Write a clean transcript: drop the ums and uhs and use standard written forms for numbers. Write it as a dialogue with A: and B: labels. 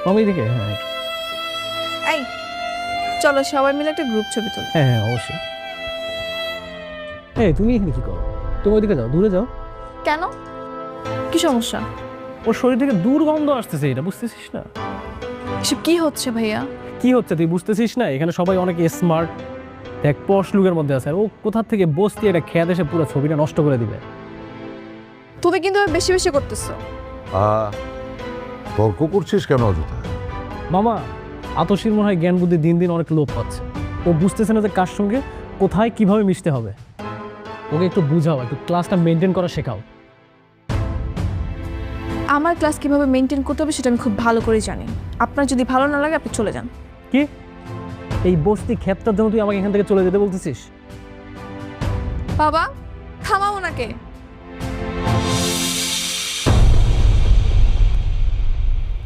A: মামি দিকে হ্যাঁ
B: এই চলো সবাই মিলে একটা গ্রুপ ছবি তুলি।
A: হ্যাঁ হ্যাঁ অবশ্যই। এই তুমি এখানে কি করো? তুমি ওইদিকে যাও, দূরে যাও।
B: কেন, কি সমস্যা?
A: ওর শরীর থেকে দুর্গন্ধ আসতেছে, এটা বুঝতেছিস না?
B: এসব কি হচ্ছে ভাইয়া?
A: কি হচ্ছে তুই বুঝতেছিস না? এখানে সবাই অনেক স্মার্ট, দেখ পশ লুকের মধ্যে আছে, আর ও কোথা থেকে বসতি এটা খেয়াল এসে পুরো ছবিটা নষ্ট করে দিবে।
B: তুমি কিন্তু বেশি বেশি করতেছো।
C: তর্ক করছিস কেন অযথা?
A: মামা, আতসীর মনে হয় জ্ঞান বুদ্ধি দিন দিন অনেক লোপ পাচ্ছে। ও বুঝতেছে না যে কার সঙ্গে কোথায় কিভাবে মিশতে হবে। ওকে একটু বুঝাও, একটু ক্লাসটা মেনটেন করা শেখাও।
B: আমার ক্লাস কিভাবে মেনটেন করতে হবে সেটা আমি খুব ভালো করে জানি। আপনার যদি ভালো না লাগে আপনি চলে যান।
A: কি এই বস্তি ক্ষেতটার জন্য তুই আমাকে এখান থেকে চলে যেতে বলতেছিস?
B: বাবা থামাও ওনাকে।